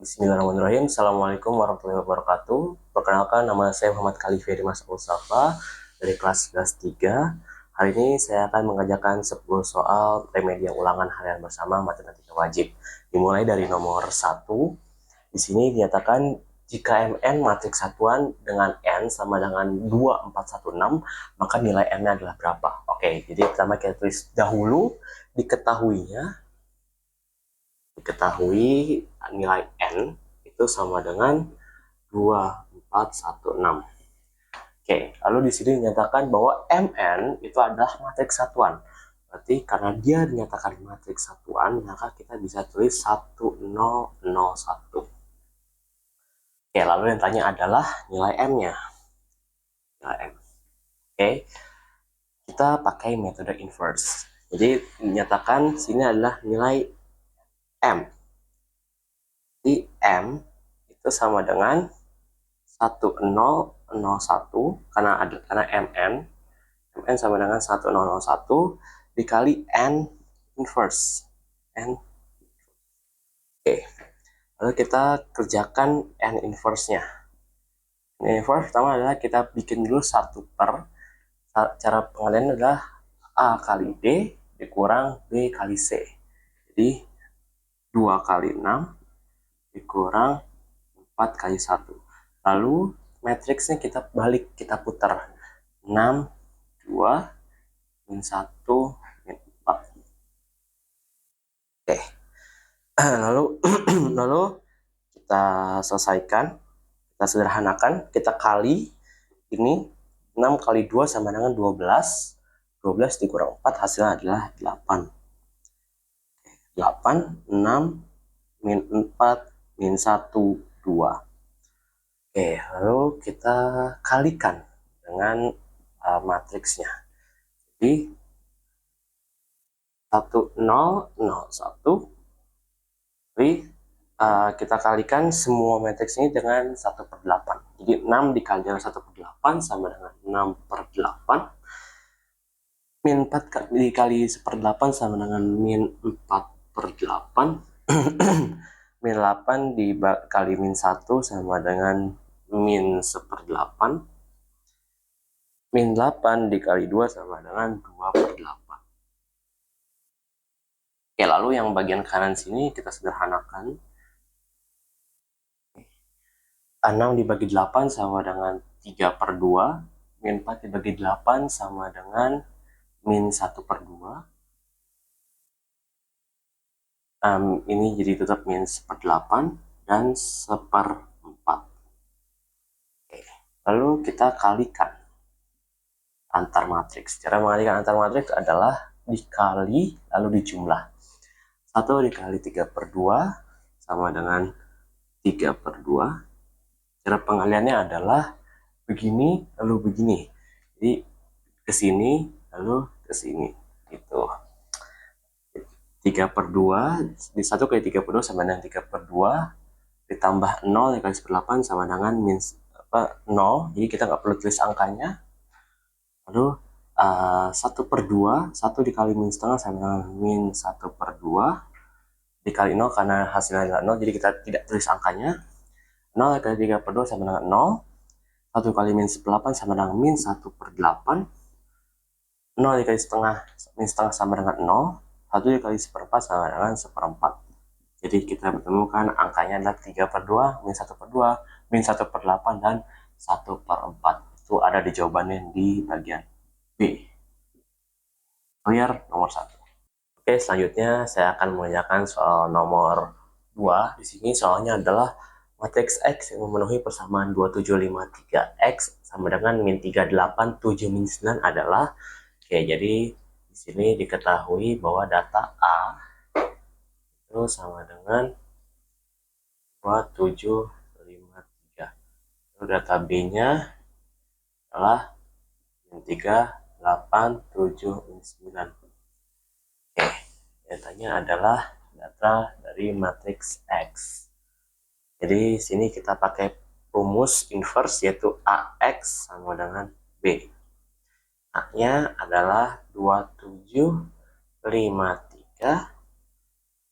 Bismillahirrahmanirrahim. Assalamualaikum warahmatullahi wabarakatuh. Perkenalkan, nama saya Muhammad Khalifah Dimas Mustafa dari kelas 11 3. Hari ini saya akan mengajarkan 10 soal remedial ulangan harian bersama matematika wajib. Dimulai dari nomor 1. Di sini dinyatakan jika Mn matriks satuan dengan N sama dengan 2416, maka nilai N-nya adalah berapa? Oke, jadi pertama kita tulis dahulu diketahui nilai N itu sama dengan 2416. Oke, lalu di sini dinyatakan bahwa Mn itu adalah matriks satuan. Berarti karena dia dinyatakan matriks satuan, maka kita bisa tulis 1001. Oke, lalu yang tanya adalah nilai M-nya. Nilai M. Oke, kita pakai metode inverse. Jadi dinyatakan sini adalah nilai M. Jadi M itu sama dengan 1001 karena Mn sama dengan 1001 dikali N inverse. Oke. Lalu kita kerjakan N inverse-nya. N inverse pertama adalah kita bikin dulu 1 per. Cara pengalian adalah A kali D dikurang B kali C. Jadi 2 kali 6 dikurang 4 kali 1. Lalu matriksnya kita balik, kita putar. 6, 2, min 1, min 4. Oke. Lalu kita selesaikan, kita sederhanakan, kita kali ini 6 kali 2 sama dengan 12. 12 dikurang 4 hasilnya adalah 8. 8, 6, min 4, min 1, 2. Oke, lalu kita kalikan dengan matriksnya. Jadi 1001. Jadi kita kalikan semua matriks ini dengan 1 per 8. Jadi 6 dikali dengan 1 per 8 sama dengan 6 per 8. Min 4 dikali 1 per 8 sama dengan min 4 per 8. Min 8 dikali min 1 sama dengan min 1 per 8. Min 8 dikali 2 sama dengan 2 per 8. Oke, lalu yang bagian kanan sini kita sederhanakan. 6 dibagi 8 sama dengan 3 per 2. Min 4 dibagi 8 sama dengan min 1 per 2. Ini jadi tetap min 1/8 dan 1/4. Oke. Lalu kita kalikan antar matriks. Cara mengalikan antar matriks adalah dikali lalu dijumlah. 1 dikali 3 per 2 sama dengan 3 per 2. Cara pengaliannya adalah begini lalu begini. Jadi ke sini lalu ke sini gitu. 3 per 2 di 1 kali 3 per 2 sama dengan 3 per 2 ditambah 0 dikali 1/8 sama dengan min 0. Jadi kita nggak perlu tulis angkanya. Lalu 1 per 2, 1 dikali min setengah sama dengan min 1 per 2 dikali 0 karena hasilnya adalah 0, jadi kita tidak tulis angkanya. 0 dikali 3 per 2 sama dengan 0. 1 kali min 1/8 sama dengan min 1 per 8. 0 dikali setengah, min setengah sama dengan 0. 1 dikali 1/4 sama dengan 1/4. Jadi kita menemukan angkanya adalah 3 per 2, min 1 per 2, min 1 per 8, dan 1/4. Itu ada di jawabannya di bagian B. Clear nomor 1. Oke, selanjutnya saya akan mengerjakan soal nomor 2. Di sini soalnya adalah matriks X yang memenuhi persamaan 2753X sama dengan min 387 min 9 adalah. Oke, jadi di sini diketahui bahwa data A itu sama dengan 2753. Lalu data B-nya adalah min 387 min 9. Oke, datanya adalah data dari matriks X. Jadi sini kita pakai rumus inverse yaitu AX sama dengan B. A-nya adalah 2753,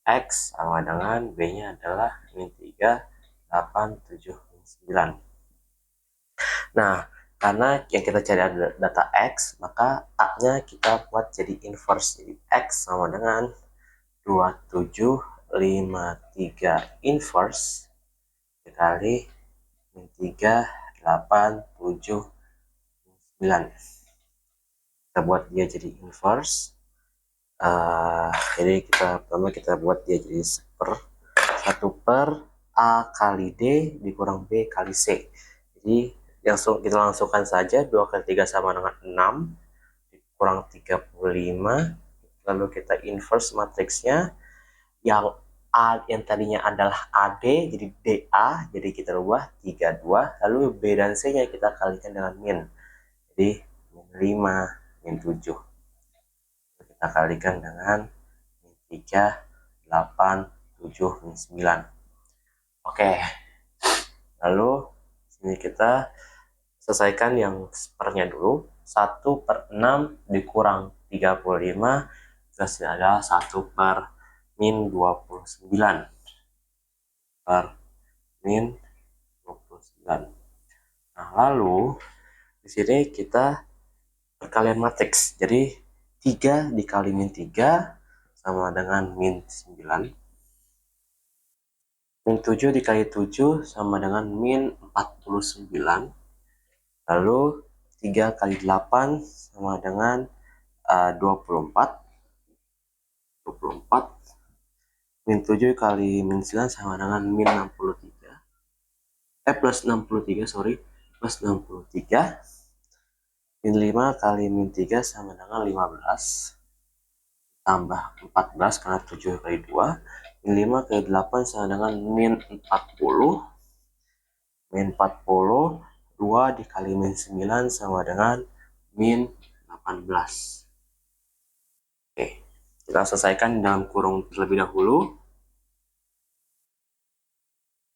X sama dengan B-nya adalah min 387. 3, 8, 7, 9. Nah, karena yang kita cari adalah data X, maka A-nya kita buat jadi inverse. Jadi X sama dengan 2753 inverse dikali min 3, 8, 7, 9. Kita buat dia jadi inverse. Jadi kita buat dia jadi 1 per A kali D dikurang B kali C. Jadi kita langsungkan saja 2 kali 3 sama dengan 6 dikurang 35. Lalu kita inverse matriksnya yang A yang tadinya adalah AD jadi DA, jadi kita rubah 32, lalu B dan C nya kita kalikan dengan min, jadi min 5, min 7, kita kalikan dengan min 3, 8, 7, min 9. Oke, lalu sini kita selesaikan yang sepernya dulu. 1 per 6 dikurang 35 hasilnya adalah 1 per min 29 per min 29. Nah, lalu di sini kita perkalian matriks. Jadi 3 dikali min 3 sama dengan min 9. Min 7 dikali 7 sama dengan min 49. Lalu 3 kali 8 sama dengan 24. Min 7 kali min 9 sama dengan min 63. Plus 63, sorry. Plus 63. Min 5 kali min 3 sama dengan 15. Tambah 14 karena 7 kali 2. Min 5 kali 8 sama dengan min 40. Min 40. 2 dikali min 9 sama dengan min 18. Oke, kita selesaikan dalam kurung terlebih dahulu.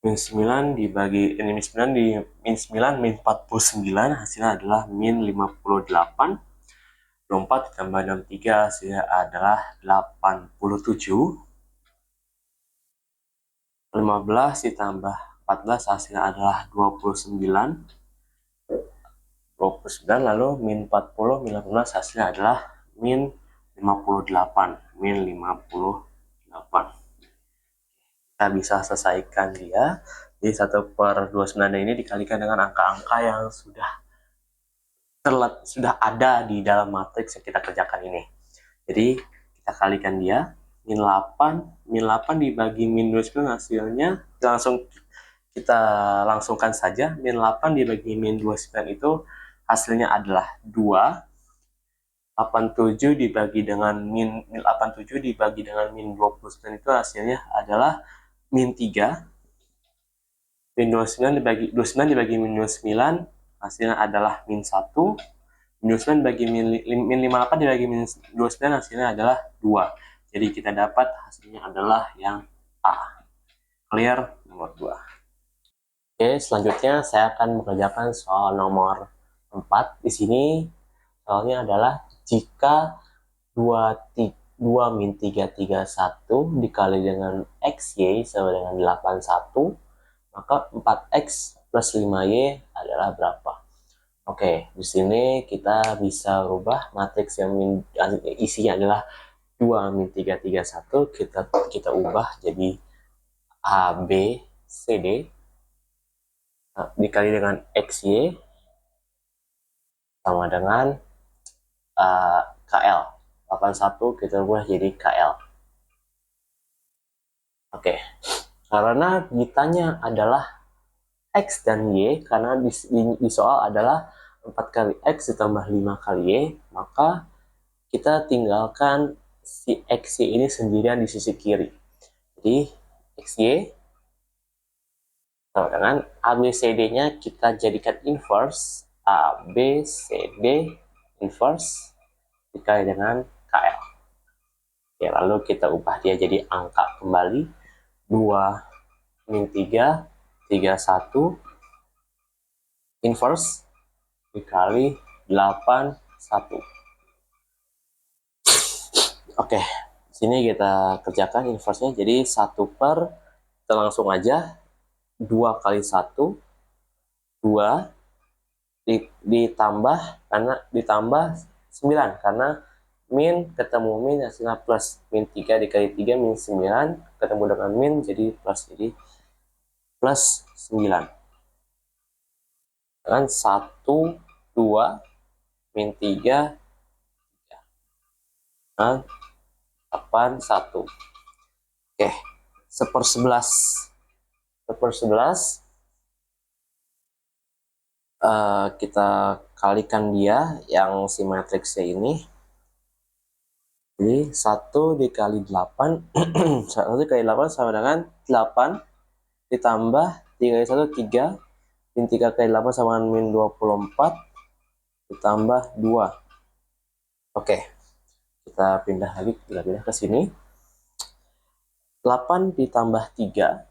Min 9 dibagi min 9 di min 9 min 49 hasilnya adalah min 58. 24 ditambah 63 hasilnya adalah 87. 15 ditambah 14 hasilnya adalah 29. 29 lalu min 40 min 18 hasilnya adalah min 58. Min 58. Kita bisa selesaikan dia. Jadi 1 per 29 ini dikalikan dengan angka-angka yang sudah ada di dalam matriks yang kita kerjakan ini. Jadi kita kalikan dia. Min 8 dibagi min 29 hasilnya kita langsungkan saja. Min 8 dibagi min 29 itu hasilnya adalah 2. 87 dibagi dengan min 87 dibagi dengan min 29 itu hasilnya adalah min 3. Min 29 dibagi min 29 hasilnya adalah min 1. Min 29 dibagi min 58 dibagi min 29 hasilnya adalah 2. Jadi kita dapat hasilnya adalah yang A. Clear nomor 2. Oke, selanjutnya saya akan mengerjakan soal nomor 4. Di sini soalnya adalah jika 2 min 331 dikali dengan XY sama dengan 81, maka 4X plus 5Y adalah berapa? Oke, di sini kita bisa rubah matriks yang isinya adalah 2 min 331, kita ubah jadi A, B, C, D dikali dengan XY sama dengan KL. 81 kita ubah jadi KL. Oke, karena ditanya adalah X dan Y, karena di soal adalah 4 kali X ditambah 5 kali Y, maka kita tinggalkan si XY ini sendirian di sisi kiri. Jadi XY sama dengan ABCD-nya kita jadikan inverse, ABCD inverse dikali dengan KL. Oke, lalu kita ubah dia jadi angka kembali. 2 min 3, 31 inverse dikali 8, 1. Oke, sini kita kerjakan inverse-nya jadi 1 per, kita langsung aja 2 kali 1, 2 ditambah, karena ditambah 9, karena min ketemu min hasilnya plus, min 3 dikali 3 min 9 ketemu dengan min jadi plus, jadi plus 9 dengan 1 2 min 3 dan 8 1. Oke, 1/11 1/11 kita kalikan dia yang si matriksnya ini. Jadi 1 dikali 8 1 dikali 8 sama dengan 8 ditambah 3 kali 1 3, min 3 kali 8 sama dengan min 24 ditambah 2. Oke, kita pindah lagi, kita pindah ke sini. 8 ditambah 3,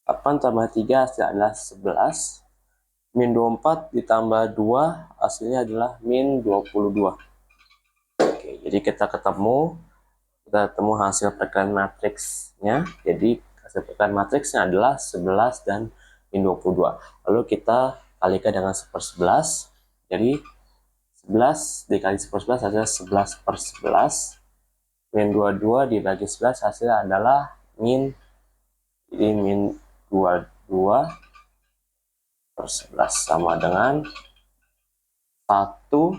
8 tambah 3 hasilnya adalah 11, min 24 ditambah 2 hasilnya adalah min 22. Oke, jadi kita ketemu hasil perkalian matriksnya. Jadi hasil perkalian matriksnya adalah 11 dan min 22. Lalu kita kalikan dengan 1/11. Jadi 11 dikali 1/11 hasilnya 11/11. Min 22 dibagi 11 hasilnya adalah min, jadi min 22/11 sama dengan 1,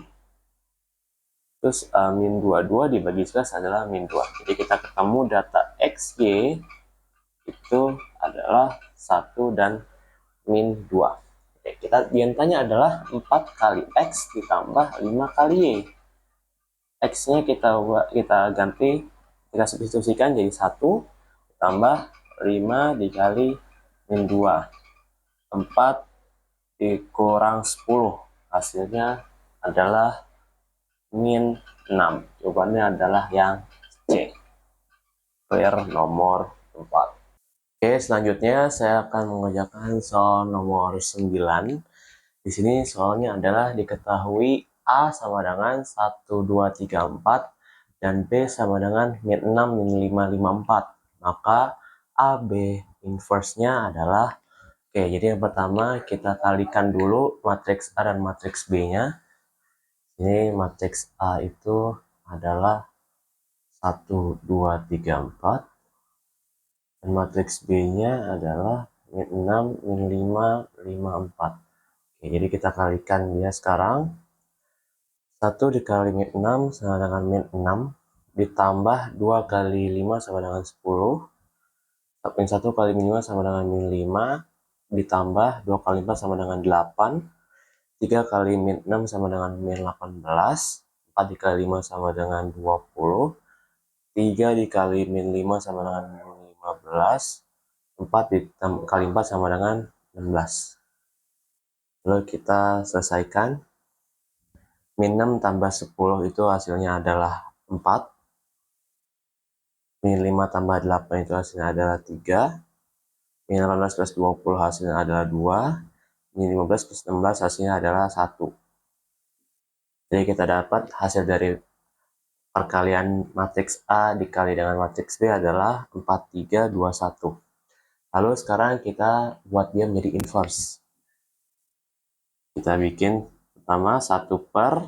terus min 22 dibagi 11 adalah min 2. Jadi kita ketemu data X, Y itu adalah 1 dan min 2. Oke, yang tanya adalah 4 kali X ditambah 5 kali Y. X-nya kita ganti, kita substitusikan jadi 1 ditambah 5 dikali min 2. 4 dikurang 10 hasilnya adalah min 6. Jawabannya adalah yang C. Clear nomor 4. Oke, selanjutnya saya akan mengerjakan soal nomor 9. Di sini soalnya adalah diketahui A sama dengan 1, 2, 3, 4 dan B sama dengan min 6, min 5, 5, 4. Maka AB inverse-nya adalah, oke, jadi yang pertama kita kalikan dulu matriks A dan matriks B-nya. Ini matriks A itu adalah 1, 2, 3, 4. Dan matriks B-nya adalah min 6, min 5, 5, 4. Oke, jadi kita kalikan dia sekarang. 1 dikali min 6 sama dengan min 6. Ditambah 2 kali 5 sama dengan 10. Min 1 kali min 5 sama dengan min 5. Ditambah 2 kali 4 sama dengan 8. 3 kali min 6 sama dengan min 18. 4 dikali 5 sama dengan 20. 3 dikali min 5 sama dengan min 15. 4 dikali 4 sama dengan 16. Lalu kita selesaikan. Min 6 tambah 10 itu hasilnya adalah 4. Min 5 tambah 8 itu hasilnya adalah 3. Min 18 plus 20 hasilnya adalah 2. Min 15 plus 16 hasilnya adalah 1. Jadi kita dapat hasil dari perkalian matriks A dikali dengan matriks B adalah 4, 3, 2, 1. Lalu sekarang kita buat dia menjadi inverse. Kita bikin pertama 1 per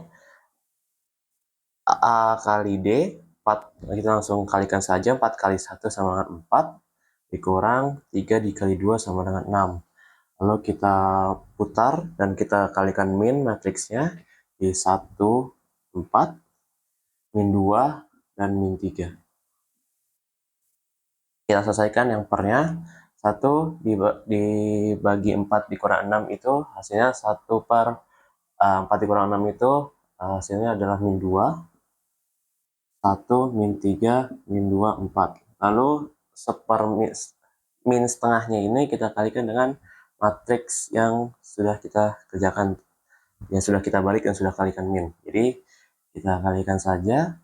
A kali D, 4. Kita langsung kalikan saja, 4 kali 1 sama dengan 4, dikurang 3 dikali 2 sama dengan 6. Lalu kita putar dan kita kalikan min matriksnya di 1, 4, min 2, dan min 3. Kita selesaikan yang pernya. 1 dibagi 4 dikurang 6 itu hasilnya 1 per 4 dikurang 6 itu hasilnya adalah min 2. 1, min 3, min 2, 4. Lalu min setengahnya ini kita kalikan dengan matriks yang sudah kita kerjakan, yang sudah kita balik, yang sudah kalikan min. Jadi kita kalikan saja.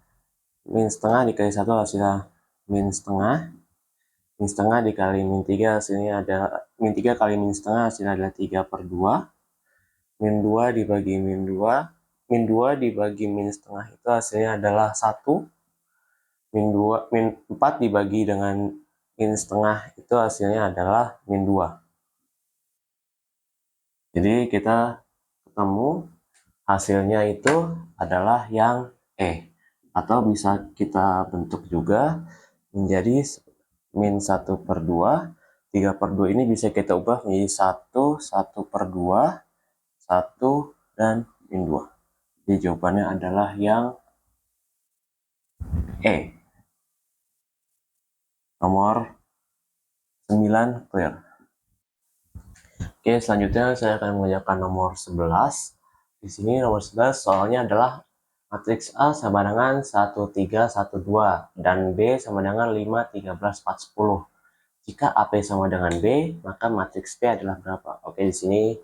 Min setengah dikali 1 hasilnya min setengah. Min setengah dikali min 3 hasilnya ada min 3 kali min setengah hasilnya adalah 3/2. Min 2 dibagi min 2. Min 2 dibagi min setengah itu hasilnya adalah 1. Min 4 dibagi dengan min setengah itu hasilnya adalah min 2. Jadi kita ketemu hasilnya itu adalah yang E. Atau bisa kita bentuk juga menjadi min 1/2. 3/2 ini bisa kita ubah menjadi 1, 1/2, 1, dan min 2. Jadi jawabannya adalah yang E. Nomor 9 clear. Oke, selanjutnya saya akan mengerjakan nomor 11. Di sini nomor 11 soalnya adalah matriks A sama dengan 1, 3, 1, 2 dan B sama dengan 5, 13, 4, 10. Jika AP sama dengan B, maka matriks B adalah berapa? Oke, di sini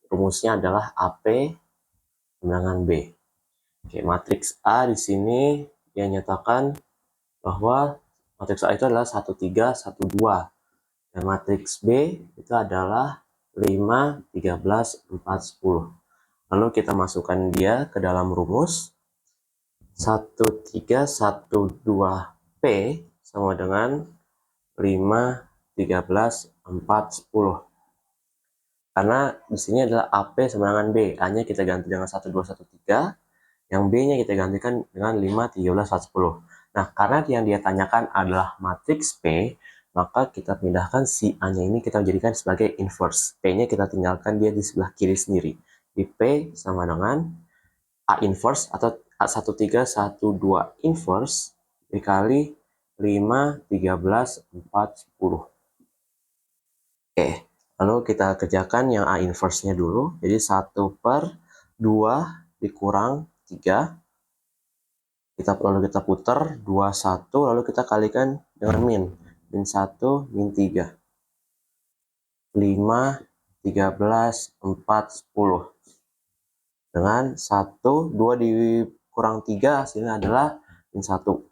rumusnya adalah AP sama dengan B. Oke, matriks A di sini dia nyatakan bahwa matriks A itu adalah 1, 3, 1, 2. Dan matriks B itu adalah 5, 13, 4, 10. Lalu kita masukkan dia ke dalam rumus. 1, 3, 1, 2, P sama dengan 5, 13, 4, 10. Karena di sini adalah AP sama dengan B. A-nya kita ganti dengan 1, 2, 1, 3. Yang B-nya kita gantikan dengan 5, 13, 4, 10. Nah, karena yang dia tanyakan adalah matriks P, maka kita pindahkan si A-nya ini kita jadikan sebagai inverse. P-nya kita tinggalkan dia di sebelah kiri sendiri. Di P sama dengan A inverse atau A1, 3, 1, 2 inverse dikali 5, 13, 4, 10. Oke, lalu kita kerjakan yang A inverse-nya dulu. Jadi 1/2 dikurang 3. Lalu kita putar 21, lalu kita kalikan dengan min 1, min 3. 5, 13, 4, 10. Dengan 1, 2 dikurang 3 hasilnya adalah min 1.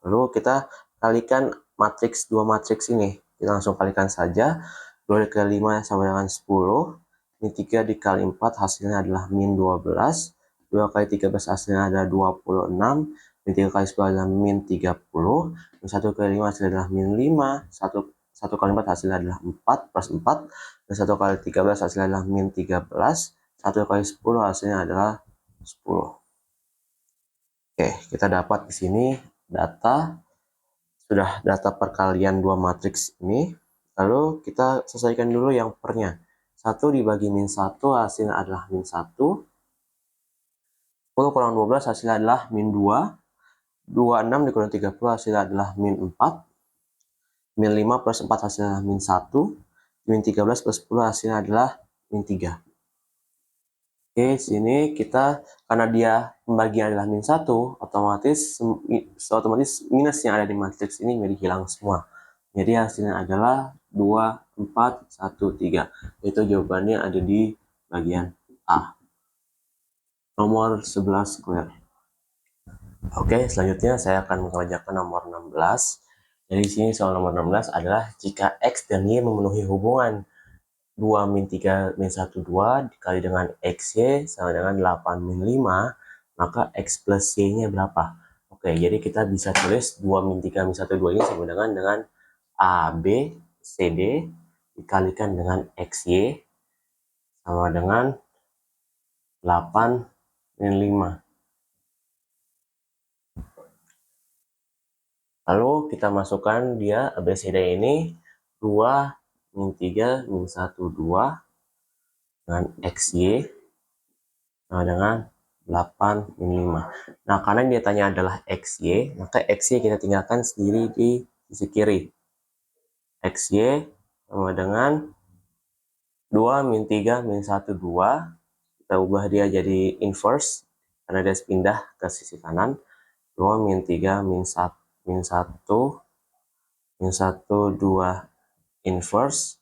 Lalu kita kalikan matriks 2 matriks ini. Kita langsung kalikan saja. 2 dikali 5 sama dengan 10. Min 3 dikali 4 hasilnya adalah min 12. 2 kali 13 hasilnya adalah 26. Min 3 kali 10 adalah min 30. Min 1 kali 5 hasilnya adalah min 5. 1 kali 4 hasilnya adalah 4 plus 4. Dan 1 kali 13 hasilnya adalah min 13. 1 kali 10 hasilnya adalah 10. Oke, kita dapat di sini data perkalian 2 matriks ini. Lalu kita selesaikan dulu yang pernya. 1 dibagi min 1 hasilnya adalah min 1. 10 kurang 12 hasilnya adalah min 2. 26 dikurang 30 hasilnya adalah min 4. Min 5 plus 4 hasilnya adalah min 1. Min 13 plus 10 hasilnya adalah min 3. Oke, sini kita karena dia pembagian adalah min 1, otomatis minus yang ada di matriks ini menjadi hilang semua. Jadi hasilnya adalah 2, 4, 1, 3. Itu jawabannya ada di bagian A. Nomor 11 clear. Oke, selanjutnya saya akan mengerjakan nomor 16. Jadi di sini soal nomor 16 adalah jika X dan Y memenuhi hubungan 2 min 3 min 1 2 dikali dengan XY sama dengan 8 min 5, maka X plus Y-nya berapa? Oke, jadi kita bisa tulis 2 min 3 min 1 2 ini sama dengan AB CD dikalikan dengan XY sama dengan 8 min 5. Lalu kita masukkan dia ABCD ini 2 min 3 min 1 2 dengan XY sama dengan 8 min 5. Nah, karena yang dia tanya adalah XY, maka XY kita tinggalkan sendiri di sisi kiri. XY sama dengan 2 min 3 min 1 2. Kita ubah dia jadi inverse karena dia pindah ke sisi kanan. 2 min 3 min 1 min 1 min 1 2 inverse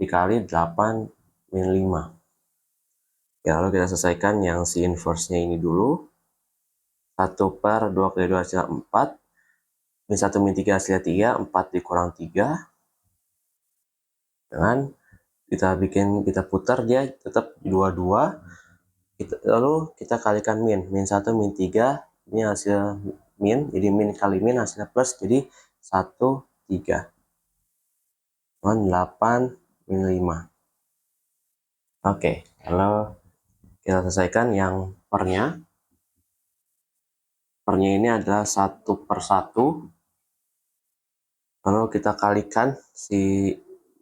dikali 8 min 5. Ya, lalu kita selesaikan yang si inverse-nya ini dulu. 1/2 kali 2 hasilnya 4. Min 1 min 3 hasilnya 3. 4 dikurang 3. Dengan kita putar dia tetap 22. Lalu kita kalikan min 1 min 3. Ini hasil min. Jadi min kali min hasilnya plus. Jadi 1, 3. 8, min 5. Oke, kalau kita selesaikan yang pernya. Pernya ini adalah 1 per 1. Lalu kita kalikan si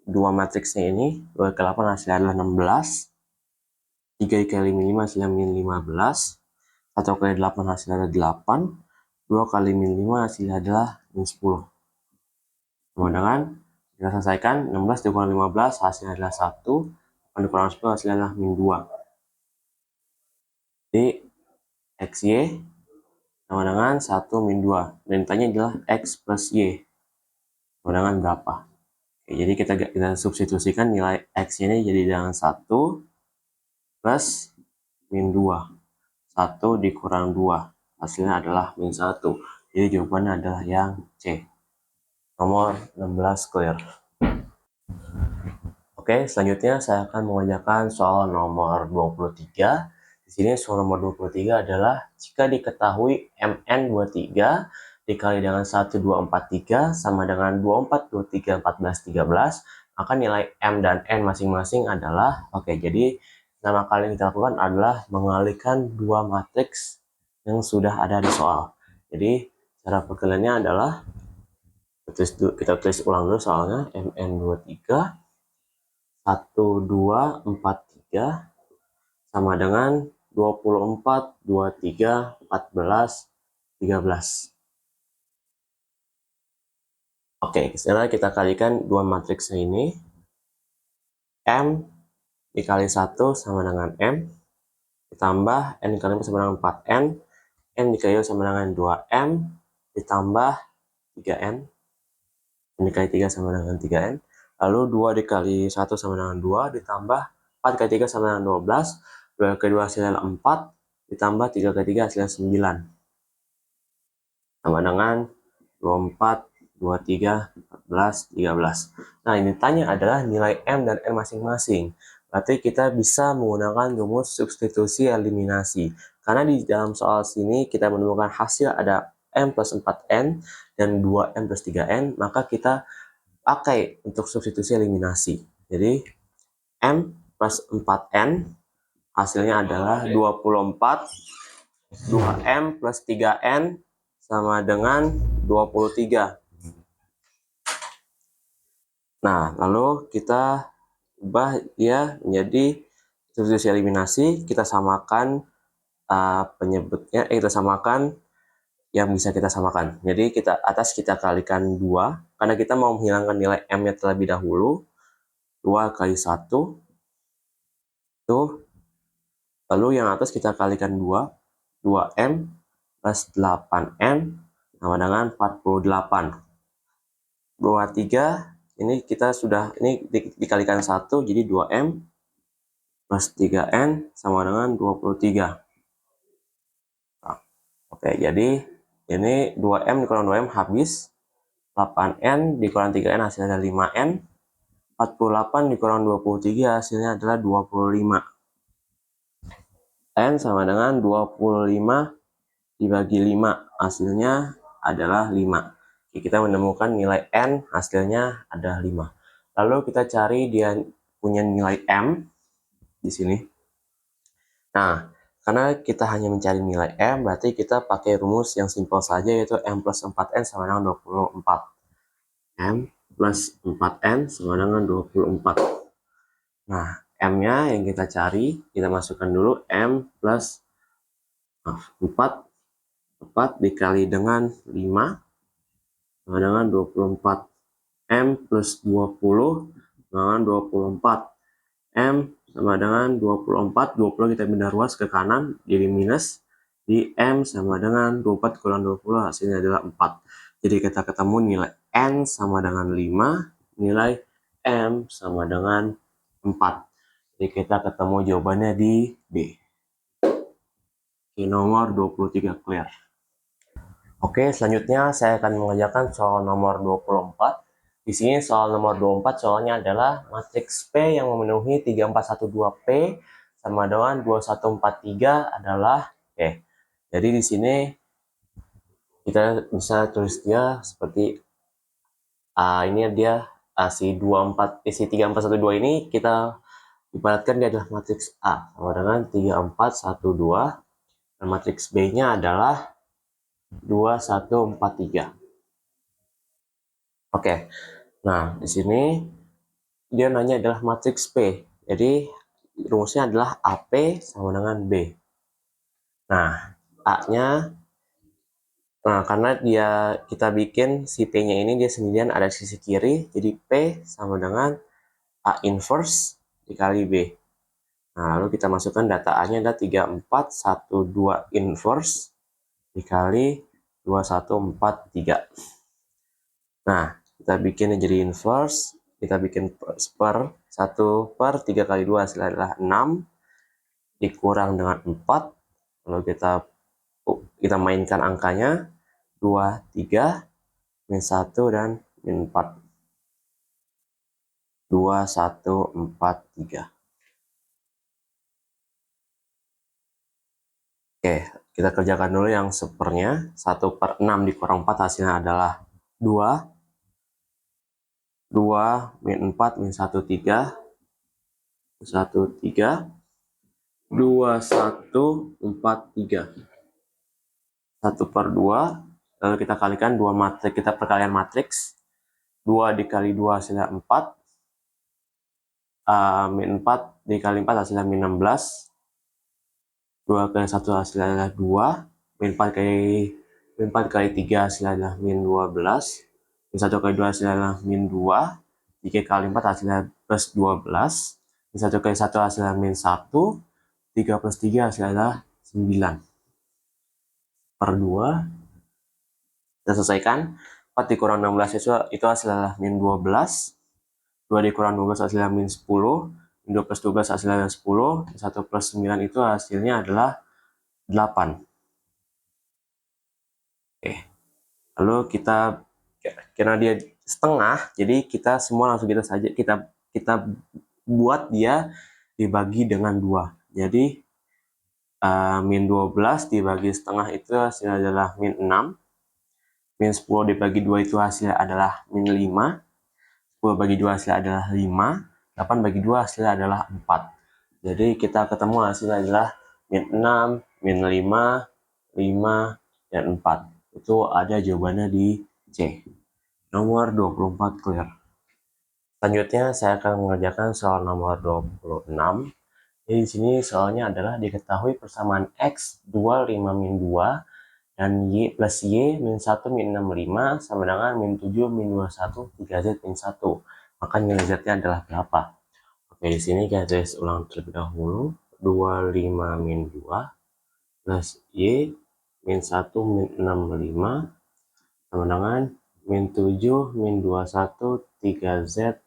dua matriksnya ini. 2 kali 8 hasilnya adalah 16. 3 dikali min 5 hasilnya min 15. 1 kali 8 hasilnya adalah 8. 2 kali min 5 hasilnya adalah min 10. Sama dengan kita selesaikan 16 dikurang 15 hasilnya adalah 1. 8 dikurang 10 hasilnya adalah min 2. Jadi XY sama dengan 1 min 2. Dan ditanya adalah X plus Y sama dengan berapa. Oke, jadi kita substitusikan nilai X ini jadi dengan 1 plus min 2. 1 dikurang 2 hasilnya adalah min 1. Jadi jawabannya adalah yang C. Nomor 16 clear. Oke, selanjutnya saya akan mengerjakan soal nomor 23. Di sini soal nomor 23 adalah jika diketahui MN23 dikali dengan 1243 sama dengan 24, 23, 14, 13, maka nilai M dan N masing-masing adalah, oke, jadi pertama kali yang kita lakukan adalah mengalihkan dua matriks yang sudah ada di soal. Jadi cara perkaliannya adalah kita tulis ulang dulu soalnya. MN23 1, 2, 4, 3 sama dengan 24, 23, 14, 13. Oke, sekarang kita kalikan dua matriksnya ini. M dikali 1 sama dengan M, ditambah N dikali 4 sama dengan 4N, M dikali 2 sama dengan 2M, ditambah 3N, N dikali 3 sama dengan 3N, lalu 2 dikali 1 sama dengan 2, ditambah 4 kali 3 sama dengan 12, 2 kali 2 hasilnya 4, ditambah 3 kali 3 hasilnya 9. Sama dengan 24, 23, 14, 13. Nah, ini tanya adalah nilai M dan N masing-masing. Berarti kita bisa menggunakan rumus substitusi eliminasi. Karena di dalam soal sini kita menemukan hasil ada M plus 4N dan 2M plus 3N, maka kita pakai untuk substitusi eliminasi. Jadi M plus 4N hasilnya adalah 24, 2M plus 3N sama dengan 23. Nah, lalu kita ubah dia menjadi substitusi eliminasi. Kita samakan penyebutnya, kita samakan yang bisa kita samakan. Jadi atas kita kalikan 2, karena kita mau menghilangkan nilai M-nya terlebih dahulu. 2 kali 1, tuh. Lalu yang atas kita kalikan 2, 2M plus 8N sama dengan 48. 23, ini kita sudah, ini dikalikan 1, jadi 2M plus 3N sama dengan 23. Nah, oke, jadi ini 2M dikurang 2M habis, 8N dikurang 3N hasilnya adalah 5N, 48 dikurang 23 hasilnya adalah 25. N sama dengan 25 dibagi 5, hasilnya adalah 5. Oke, kita menemukan nilai N, hasilnya ada 5. Lalu kita cari dia punya nilai M di sini. Nah, karena kita hanya mencari nilai M, berarti kita pakai rumus yang simpel saja, yaitu M plus 4N sama dengan 24. M plus 4N sama dengan 24. Nah, M-nya yang kita cari, kita masukkan dulu M plus 4 dikali dengan 5 sama dengan 24. M plus 20 sama dengan 24. M sama dengan 24. 20 kita pindah ruas ke kanan, jadi minus. Di M sama dengan 24 kurang 20 hasilnya adalah 4. Jadi kita ketemu nilai N sama dengan 5, nilai M sama dengan 4. Jadi kita ketemu jawabannya di B. Oke, nomor 23 clear. Oke, selanjutnya saya akan mengerjakan soal nomor 24. Di sini soal nomor 24 soalnya adalah matriks P yang memenuhi 3412P sama dengan 2143 adalah Jadi di sini kita bisa tulis dia seperti ini dia si 3 4 1 2 ini kita ibaratkan dia adalah matriks A sama dengan 3 4 1 2, dan matriks B-nya adalah 2 1 4 3. Oke. Nah, di sini dia nanya adalah matriks P. Jadi rumusnya adalah AP sama dengan B. Nah, A-nya, nah karena kita bikin si P-nya ini dia sendirian ada di sisi kiri, jadi P sama dengan A inverse dikali B. Nah, lalu kita masukkan data A-nya ada 3 4 1 2 inverse dikali 2 1 4 3. Nah, kita bikin jadi inverse, kita bikin per 1 per 3 kali 2 hasilnya adalah 6 dikurang dengan 4, lalu kita mainkan angkanya 2 3 min 1 dan min 4, 2 1 4 3. Oke, kita kerjakan dulu yang sepernya. 1 per 6 dikurang 4 hasilnya adalah 2, 2 min 4 min 1 3, 1 3, 2 1 4 3. 1 per 2, lalu kita kalikan 2 matriks, kita perkalian matriks. 2 dikali 2 hasilnya 4, min 4 dikali 4 hasilnya min 16, 2 kali 1 hasilnya adalah 2, min 4 kali 3 hasilnya adalah min 12, min 1 kali 2 hasilnya adalah min 2, 3 kali 4 hasilnya plus 12, min 1 kali 1 hasilnya min 1, 3 plus 3 hasilnya adalah 9. Per 2, kita selesaikan. 4 dikurang 16 itu hasilnya adalah min 12, 2 dikurang 12 hasilnya min 10, min 2 plus 12 hasilnya adalah 10, 1 plus 9 itu hasilnya adalah 8. Oke, lalu kita, karena dia setengah, jadi kita semua langsung kita buat dia dibagi dengan 2. Jadi min 12 dibagi setengah itu hasilnya adalah min 6, min 10 dibagi 2 itu hasilnya adalah min 5, 10 bagi 2 hasilnya adalah 5, 8 bagi 2 hasilnya adalah 4. Jadi kita ketemu hasilnya adalah min 6, min 5, 5, dan 4. Itu ada jawabannya di C. Nomor 24 clear. Selanjutnya saya akan mengerjakan soal nomor 26. Jadi di sini soalnya adalah diketahui persamaan X 2, 5, min 2 dan Y plus Y min 1 min 6, 5 sama dengan min 7 min 21 3Z min 1. Maka nilai Z-nya adalah berapa? Oke, di sini kita tulis ulang terlebih dahulu. 25 min 2 plus Y min 1 min 6, 5 sama dengan min 7 min 21 3Z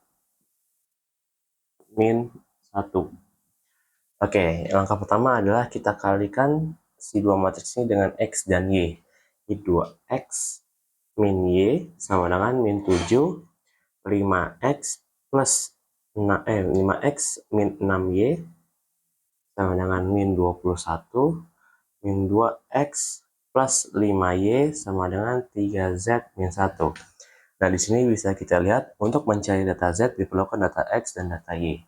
min 1. Oke, langkah pertama adalah kita kalikan si dua matriks ini dengan X dan Y. Jadi 2X min Y sama dengan min 7, 5X plus 5X min 6Y sama dengan min 21, min 2X plus 5Y sama dengan 3Z min 1. Nah, di sini bisa kita lihat untuk mencari data Z diperlukan data X dan data Y.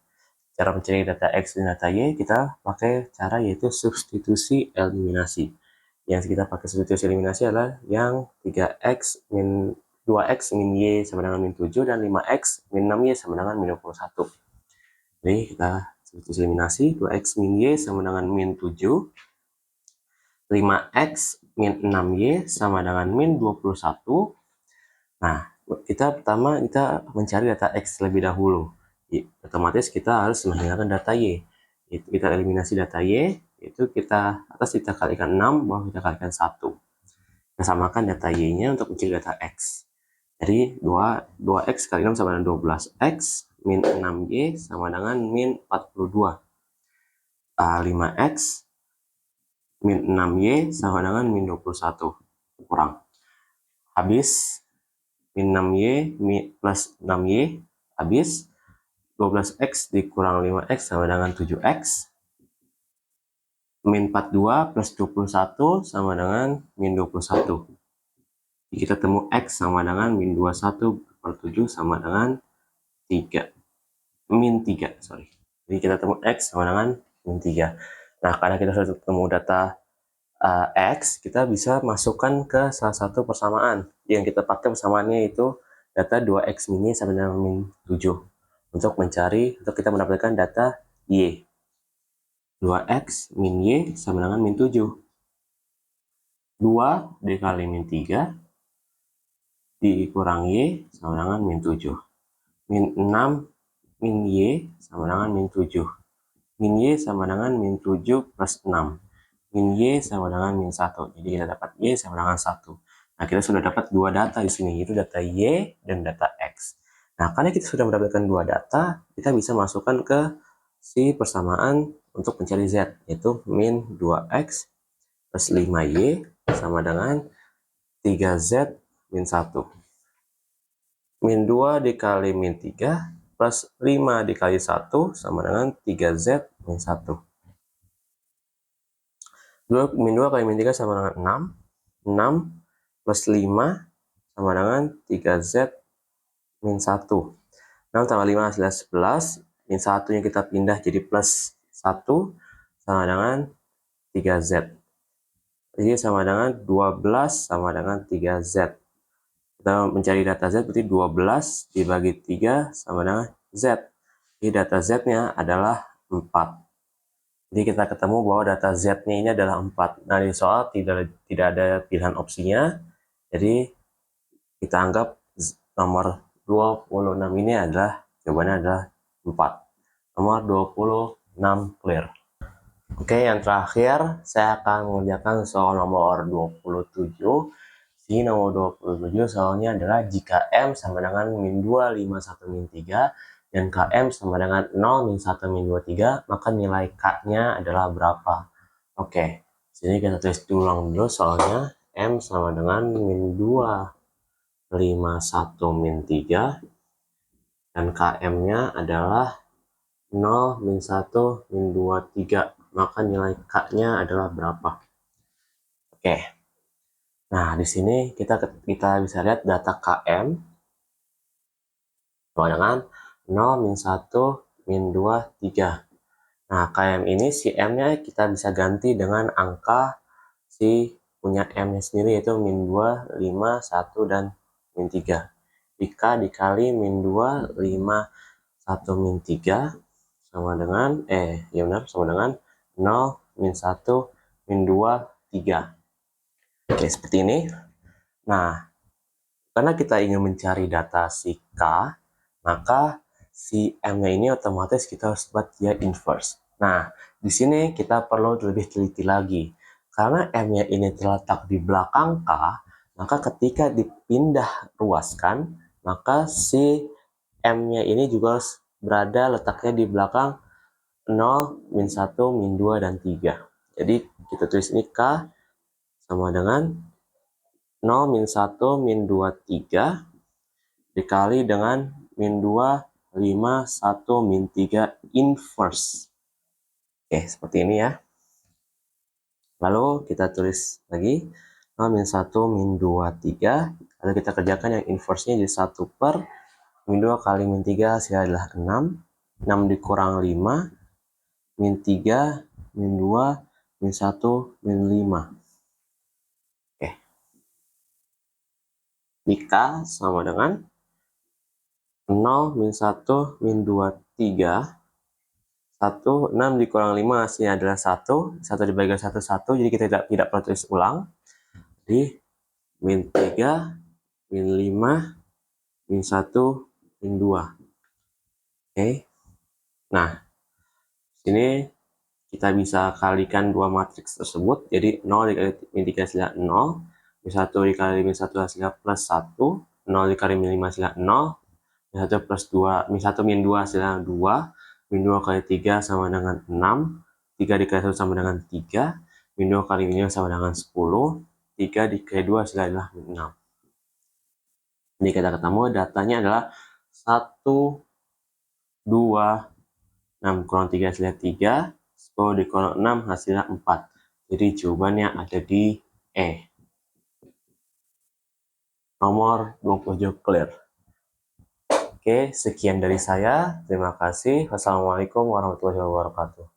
Cara mencari data X dan data Y kita pakai cara yaitu substitusi eliminasi. Yang kita pakai substitusi eliminasi adalah yang 3X min 2X min Y sama dengan min 7 dan 5X min 6Y sama dengan min 21. Jadi kita substitusi eliminasi, 2X min Y sama dengan min 7, 5X min 6Y sama dengan min 21. Nah, pertama kita mencari data X terlebih dahulu. Otomatis kita harus menghilangkan data Y. Itu kita eliminasi data Y, itu kita atas kita kalikan 6, bawah kita kalikan 1. Kita samakan data Y-nya untuk mencari data X. Jadi 2X kali 6 sama dengan 12. X min 6Y sama dengan min 42. 5X min 6Y sama dengan min 21. Kurang. Habis min 6Y plus 6Y habis. 12X dikurang 5X sama dengan 7X. Min 42 plus 21 sama dengan min 21. Jadi kita temu X sama dengan min 21 per 7 sama dengan 3. Min 3, sorry. Jadi kita temu X sama dengan min 3. Nah, karena kita sudah ketemu data X, kita bisa masukkan ke salah satu persamaan. Yang kita pakai persamaannya itu data 2X min Y sama dengan min 7. Untuk kita mendapatkan data Y. 2X min Y sama dengan min 7. 2 dikali min 3 dikurang Y sama dengan min 7. Min 6 min Y sama dengan min 7. Min Y sama dengan min 7 plus 6. Min Y sama dengan min 1. Jadi kita dapat Y sama dengan 1. Nah, kita sudah dapat dua data di sini, yaitu data Y dan data X. Nah, karena kita sudah mendapatkan dua data, kita bisa masukkan ke si persamaan untuk mencari Z, yaitu min 2X plus 5Y sama dengan 3Z min 1. Min 2 dikali min 3 plus 5 dikali 1 sama dengan 3Z min 1. Min 2 kali min 3 sama dengan 6. 6 plus 5 sama dengan 3Z min 1. 6 tambah 5 hasilnya 11. Min 1 nya kita pindah jadi plus 1 sama dengan 3Z. Jadi sama dengan 12 sama dengan 3Z. Kita mencari data Z berarti 12 dibagi 3 sama dengan Z. Jadi data Z-nya adalah 4. Jadi kita ketemu bahwa data Z-nya ini adalah 4. Nah, di soal tidak ada pilihan opsinya. Jadi kita anggap nomor 26 ini adalah jawabannya adalah 4. Nomor 26 clear. Oke, yang terakhir saya akan mengerjakan soal nomor 27. Di nomor 27 soalnya adalah jika M sama dengan min 2, 5, 1, min 3 dan KM sama dengan 0, min 1, min 2, 3, maka nilai K-nya adalah berapa? Oke, sini kita tulis ulang dulu soalnya. M sama dengan min 2, 5, 1, min 3 dan KM-nya adalah 0, min 1, min 2, 3, maka nilai K-nya adalah berapa? Oke. Nah, di sini kita bisa lihat data KM sama dengan 0, min 1, min 2, 3. Nah, KM ini si M-nya kita bisa ganti dengan angka si punya M-nya sendiri, yaitu min 2, 5, 1, dan min 3. Jika dikali min 2, 5, 1, min 3 sama dengan, sama dengan 0, min 1, min 2, 3. Oke, seperti ini. Nah, karena kita ingin mencari data si K, maka si M-nya ini otomatis kita harus buat dia inverse. Nah, di sini kita perlu lebih teliti lagi. Karena M-nya ini terletak di belakang K, maka ketika dipindah ruaskan, maka si M-nya ini juga harus berada letaknya di belakang 0, min 1, min 2, dan 3. Jadi kita tulis ini K sama dengan 0, min 1, min 2, 3 dikali dengan min 2, 5, 1, min 3 inverse. Oke, seperti ini ya. Lalu kita tulis lagi 0, min 1, min 2, 3. Lalu kita kerjakan yang inverse-nya jadi 1 per min 2 kali min 3 hasilnya adalah 6. 6 dikurang 5, min 3, min 2, min 1, min 5. Oke. Jika sama dengan 0, min 1, min 2, 3. 1, 6 dikurang 5 hasilnya adalah 1. 1 dibagi 1, 1. Jadi kita tidak perlu tulis ulang. Jadi min 3, min 5, min 1, min 2. Oke. Nah, sini kita bisa kalikan dua matriks tersebut. Jadi 0 dikali min 3 hasilnya 0. Min 1 dikali min 1 hasilnya plus 1. 0 dikali min 5 hasilnya 0. Min 1 plus 2, min 1 min 2 hasilnya 2. Min 2 kali 3 sama dengan 6. 3 dikali 1 sama dengan 3. Min 2 kali min 5 sama dengan 10. 3 dikali 2 hasilnya adalah 6. Jadi kita ketemu datanya adalah 1, 2, 6 kurang 3 hasilnya 3. 10 dikurang 6 hasilnya 4. Jadi jawabannya ada di E. Nomor 27 clear. Oke, sekian dari saya. Terima kasih. Wassalamualaikum warahmatullahi wabarakatuh.